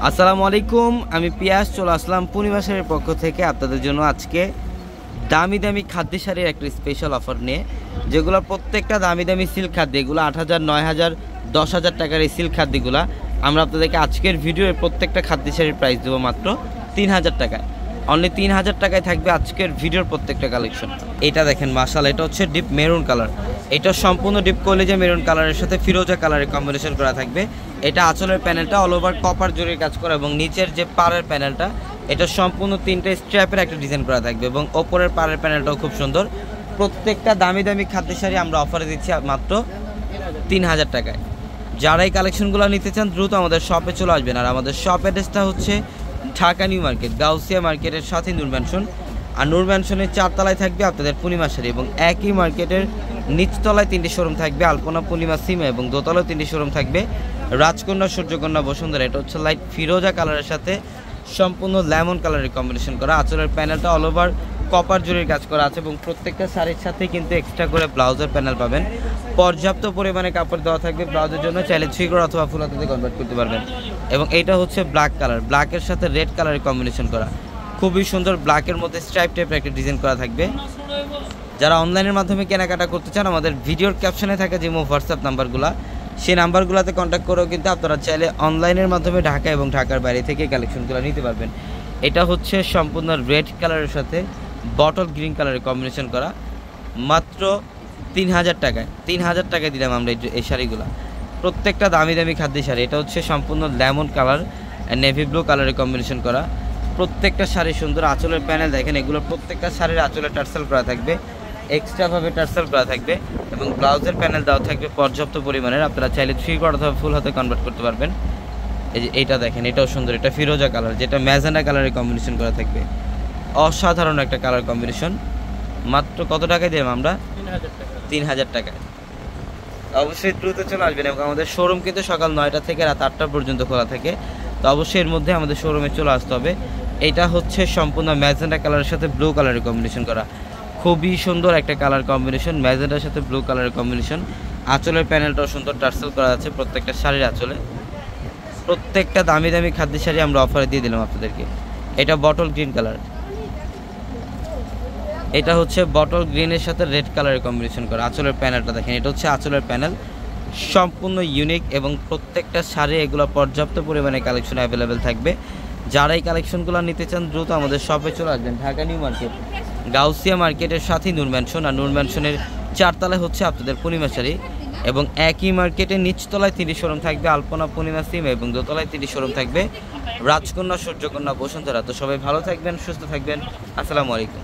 আসসালামু আলাইকুম, আমি পিয়াস চলে আসলাম পূর্ণিমাসের পক্ষ থেকে আপনাদের জন্য আজকে দামি দামি খাদ্য শাড়ির একটা স্পেশাল অফার নিয়ে, যেগুলো প্রত্যেকটা দামি দামি সিল্ক খাদ্য, এগুলো 8,000, 9,000, 10,000 টাকার এই সিল্ক খাদ্যগুলো আমরা আপনাদেরকে আজকের ভিডিওর প্রত্যেকটা খাদ্য শাড়ির প্রাইস দেবো মাত্র 3,000 টাকায়। অনলি 3,000 টাকায় থাকবে আজকের ভিডিওর প্রত্যেকটা কালেকশন। এটা দেখেন মাশাআল্লাহ, এটা হচ্ছে ডিপ মেরুন কালার। এটা সম্পূর্ণ ডিপ কলেজে মেরুন কালারের সাথে ফিরোজা কালারের কম্বিনেশন করা থাকবে। এটা আঁচলের প্যানেলটা অল ওভার কপার জরির কাজ করা এবং নিচের যে পাড়ের প্যানেলটা এটা সম্পূর্ণ 3টে স্ট্র্যাপের একটা ডিজাইন করা থাকবে এবং ওপরের পাড়ের প্যানেলটাও খুব সুন্দর। প্রত্যেকটা দামি দামি খাদ্য শাড়ি আমরা অফারে দিচ্ছি মাত্র 3,000 টাকায়। যারা এই কালেকশনগুলো নিতে চান দ্রুত আমাদের শপে চলে আসবেন। আর আমাদের শপ অ্যাড্রেসটা হচ্ছে ঢাকা নিউ মার্কেট, গাউসিয়া মার্কেটের সাথে নূর ম্যানশন। আর নূর ম্যানশনের 4 তলায় থাকবে আপনাদের পূর্ণিমা শাড়ি এবং একই মার্কেটের নিচতলায় 3টে শোরুম থাকবে, আলপনা, পূর্ণিমা, সিমা এবং দোতলায় 3টে শোরুম থাকবে, রাজকন্যা, সূর্যকন্যা, বসুন্ধরা। এটা হচ্ছে লাইট ফিরোজা কালারের সাথে সম্পূর্ণ লেমন কালারের কম্বিনেশন করা। আঁচলের প্যানেলটা অল ওভার কপার জরির কাজ করা আছে এবং প্রত্যেকটা শাড়ির সাথে কিন্তু এক্সট্রা করে ব্লাউজের প্যানেল পাবেন। পর্যাপ্ত পরিমাণে কাপড় দেওয়া থাকবে ব্লাউজের জন্য, চাইলে 3 গড় অথবা ফুল হাতাতে কনভার্ট করতে পারবেন। এবং এইটা হচ্ছে ব্ল্যাক কালার, ব্ল্যাকের সাথে রেড কালারের কম্বিনেশন করা, খুবই সুন্দর। ব্ল্যাকের মধ্যে স্ট্রাইপ টাইপের একটা ডিজাইন করা থাকবে। যারা অনলাইনের মাধ্যমে কেনাকাটা করতে চান আমাদের ভিডিওর ক্যাপশনে থাকা যে হোয়াটসঅ্যাপ নাম্বারগুলো, সেই নাম্বারগুলোতে কন্ট্যাক্ট করেও কিন্তু আপনারা চাইলে অনলাইনের মাধ্যমে ঢাকা এবং ঢাকার বাইরে থেকে কালেকশনগুলো নিতে পারবেন। এটা হচ্ছে সম্পূর্ণ রেড কালারের সাথে বটল গ্রিন কালারের কম্বিনেশন করা, মাত্র 3,000 টাকায়। 3,000 টাকায় দিলাম আমরা এই শাড়িগুলো, প্রত্যেকটা দামি দামি খাদ্য শাড়ি। এটা হচ্ছে সম্পূর্ণ লেমন কালার, নেভি ব্লু কালারের কম্বিনেশন করা। প্রত্যেকটা শাড়ি সুন্দর। আঁচলের প্যানেল দেখেন, এগুলো প্রত্যেকটা শাড়ির আঁচলে টার্সেল করা থাকবে, এক্সট্রাভাবে টার্সেল করা থাকবে এবং ব্লাউজের প্যানেল দেওয়া থাকবে পর্যাপ্ত পরিমাণের। আপনারা চাইলে 3 কোয়ার্টার অথবা ফুল হাতে কনভার্ট করতে পারবেন। এই যে এইটা দেখেন, এটাও সুন্দর। এটা ফিরোজা কালার, যেটা ম্যাজেন্ডা কালারের কম্বিনেশন করা থাকবে, অসাধারণ একটা কালার কম্বিনেশন। মাত্র কত টাকায় দিলাম আমরা? 3,000 টাকায়। অবশ্যই দ্রুত চলে আসবেন এবং আমাদের শোরুম কিন্তু সকাল 9টা থেকে রাত 8টা পর্যন্ত খোলা থাকে। তো অবশ্যই এর মধ্যে আমাদের শোরুমে চলে আসতে হবে। এটা হচ্ছে সম্পূর্ণ ম্যাজেন্ডা কালারের সাথে ব্লু কালারের কম্বিনেশন করা, খুবই সুন্দর একটা কালার কম্বিনেশন, ম্যাজেন্ডার সাথে ব্লু কালারের কম্বিনেশন। আঁচলের প্যানেলটাও সুন্দর টার্সেল করা আছে প্রত্যেকটা শাড়ির আঁচলে। প্রত্যেকটা দামি দামি খাদ্য শাড়ি আমরা অফারে দিয়ে দিলাম আপনাদেরকে। এটা বটল গ্রিন কালার, এটা হচ্ছে বটল গ্রিনের সাথে রেড কালারের কম্বিনেশন করা। আঁচলের প্যানেলটা দেখেন, এটা হচ্ছে আঁচলের প্যানেল, সম্পূর্ণ ইউনিক এবং প্রত্যেকটা শাড়ি এগুলো পর্যাপ্ত পরিমাণে কালেকশন অ্যাভেলেবেল থাকবে। যারা এই কালেকশনগুলো নিতে চান দ্রুত আমাদের শপে চলে আসবেন। ঢাকা নিউ মার্কেট, গাউসিয়া মার্কেটের সাথেই নূর ম্যানশন। আর নূর ম্যানশনের 4 তলায় হচ্ছে আপনাদের পূর্ণিমা শাড়ি এবং একই মার্কেটের নিচতলায় 3টে শোরুম থাকবে, আলপনা, পূর্ণিমা, সিমা এবং দোতলায় 3টে শোরুম থাকবে, রাজকন্যা, সূর্যকন্যা, বসুন্ধরা। তো সবাই ভালো থাকবেন, সুস্থ থাকবেন। আসসালামু আলাইকুম।